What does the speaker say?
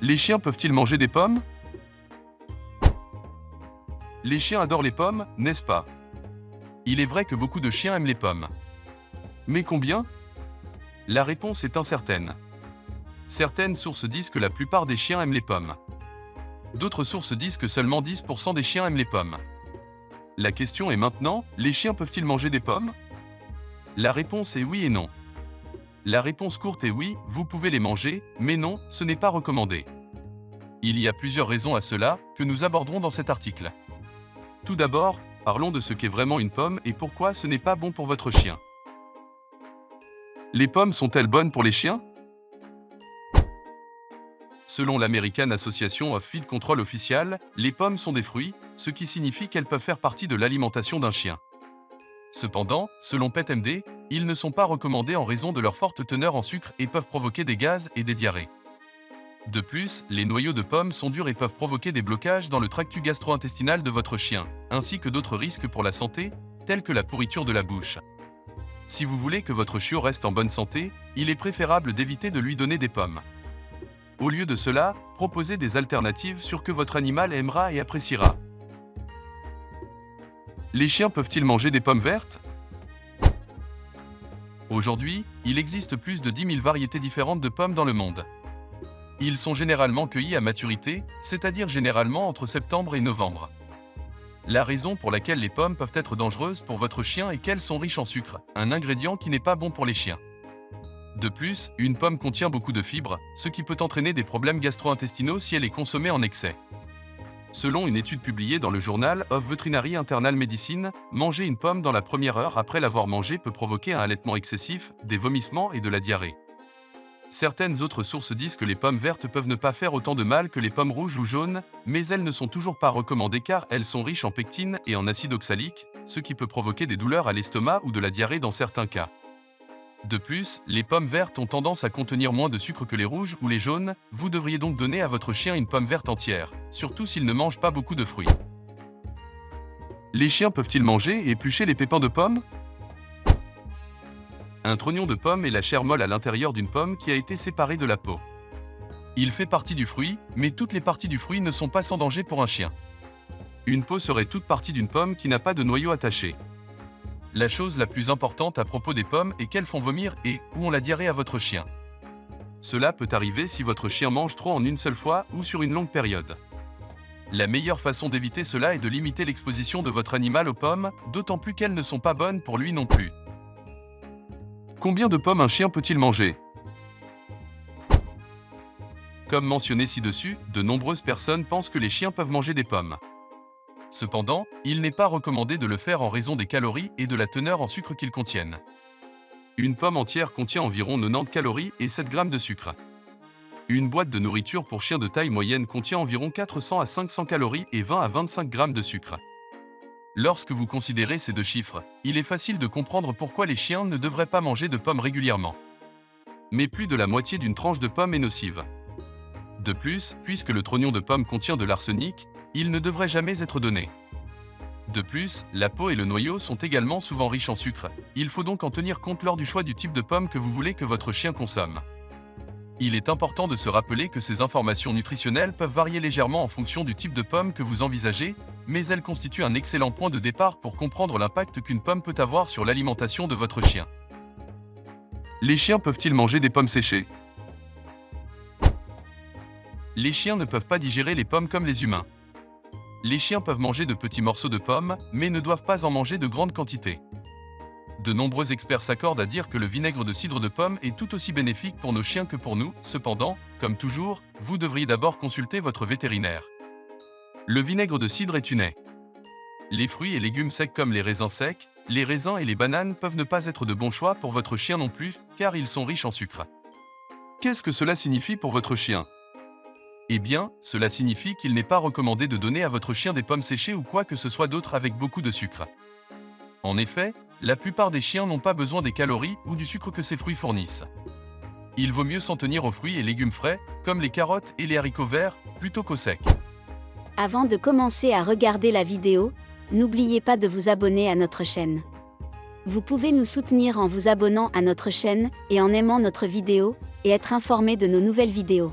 Les chiens peuvent-ils manger des pommes? Les chiens adorent les pommes, n'est-ce pas? Il est vrai que beaucoup de chiens aiment les pommes. Mais combien? La réponse est incertaine. Certaines sources disent que la plupart des chiens aiment les pommes. D'autres sources disent que seulement 10% des chiens aiment les pommes. La question est maintenant, les chiens peuvent-ils manger des pommes? La réponse est oui et non. La réponse courte est oui, vous pouvez les manger, mais non, ce n'est pas recommandé. Il y a plusieurs raisons à cela, que nous aborderons dans cet article. Tout d'abord, parlons de ce qu'est vraiment une pomme et pourquoi ce n'est pas bon pour votre chien. Les pommes sont-elles bonnes pour les chiens? Selon l'American Association of Feed Control Official, les pommes sont des fruits, ce qui signifie qu'elles peuvent faire partie de l'alimentation d'un chien. Cependant, selon PetMD, ils ne sont pas recommandés en raison de leur forte teneur en sucre et peuvent provoquer des gaz et des diarrhées. De plus, les noyaux de pommes sont durs et peuvent provoquer des blocages dans le tractus gastro-intestinal de votre chien, ainsi que d'autres risques pour la santé, tels que la pourriture de la bouche. Si vous voulez que votre chiot reste en bonne santé, il est préférable d'éviter de lui donner des pommes. Au lieu de cela, proposez des alternatives sur que votre animal aimera et appréciera. Les chiens peuvent-ils manger des pommes vertes? Aujourd'hui, il existe plus de 10 000 variétés différentes de pommes dans le monde. Ils sont généralement cueillis à maturité, c'est-à-dire généralement entre septembre et novembre. La raison pour laquelle les pommes peuvent être dangereuses pour votre chien est qu'elles sont riches en sucre, un ingrédient qui n'est pas bon pour les chiens. De plus, une pomme contient beaucoup de fibres, ce qui peut entraîner des problèmes gastro-intestinaux si elle est consommée en excès. Selon une étude publiée dans le Journal of Veterinary Internal Medicine, manger une pomme dans la première heure après l'avoir mangée peut provoquer un allaitement excessif, des vomissements et de la diarrhée. Certaines autres sources disent que les pommes vertes peuvent ne pas faire autant de mal que les pommes rouges ou jaunes, mais elles ne sont toujours pas recommandées car elles sont riches en pectine et en acide oxalique, ce qui peut provoquer des douleurs à l'estomac ou de la diarrhée dans certains cas. De plus, les pommes vertes ont tendance à contenir moins de sucre que les rouges ou les jaunes, vous devriez donc donner à votre chien une pomme verte entière, surtout s'il ne mange pas beaucoup de fruits. Les chiens peuvent-ils manger et éplucher les pépins de pommes? Un trognon de pomme est la chair molle à l'intérieur d'une pomme qui a été séparée de la peau. Il fait partie du fruit, mais toutes les parties du fruit ne sont pas sans danger pour un chien. Une peau serait toute partie d'une pomme qui n'a pas de noyau attaché. La chose la plus importante à propos des pommes est qu'elles font vomir et ou ont la diarrhée à votre chien. Cela peut arriver si votre chien mange trop en une seule fois ou sur une longue période. La meilleure façon d'éviter cela est de limiter l'exposition de votre animal aux pommes, d'autant plus qu'elles ne sont pas bonnes pour lui non plus. Combien de pommes un chien peut-il manger? Comme mentionné ci-dessus, de nombreuses personnes pensent que les chiens peuvent manger des pommes. Cependant, il n'est pas recommandé de le faire en raison des calories et de la teneur en sucre qu'ils contiennent. Une pomme entière contient environ 90 calories et 7 grammes de sucre. Une boîte de nourriture pour chien de taille moyenne contient environ 400 à 500 calories et 20 à 25 grammes de sucre. Lorsque vous considérez ces deux chiffres, il est facile de comprendre pourquoi les chiens ne devraient pas manger de pommes régulièrement. Mais plus de la moitié d'une tranche de pomme est nocive. De plus, puisque le trognon de pomme contient de l'arsenic, il ne devrait jamais être donné. De plus, la peau et le noyau sont également souvent riches en sucre. Il faut donc en tenir compte lors du choix du type de pomme que vous voulez que votre chien consomme. Il est important de se rappeler que ces informations nutritionnelles peuvent varier légèrement en fonction du type de pomme que vous envisagez, mais elles constituent un excellent point de départ pour comprendre l'impact qu'une pomme peut avoir sur l'alimentation de votre chien. Les chiens peuvent-ils manger des pommes séchées? Les chiens ne peuvent pas digérer les pommes comme les humains. Les chiens peuvent manger de petits morceaux de pommes, mais ne doivent pas en manger de grandes quantités. De nombreux experts s'accordent à dire que le vinaigre de cidre de pomme est tout aussi bénéfique pour nos chiens que pour nous. Cependant, comme toujours, vous devriez d'abord consulter votre vétérinaire. Le vinaigre de cidre est une aie. Les fruits et légumes secs comme les raisins secs, les raisins et les bananes peuvent ne pas être de bons choix pour votre chien non plus, car ils sont riches en sucre. Qu'est-ce que cela signifie pour votre chien? Eh bien, cela signifie qu'il n'est pas recommandé de donner à votre chien des pommes séchées ou quoi que ce soit d'autre avec beaucoup de sucre. En effet, la plupart des chiens n'ont pas besoin des calories ou du sucre que ces fruits fournissent. Il vaut mieux s'en tenir aux fruits et légumes frais, comme les carottes et les haricots verts, plutôt qu'aux secs. Avant de commencer à regarder la vidéo, n'oubliez pas de vous abonner à notre chaîne. Vous pouvez nous soutenir en vous abonnant à notre chaîne et en aimant notre vidéo, et être informé de nos nouvelles vidéos.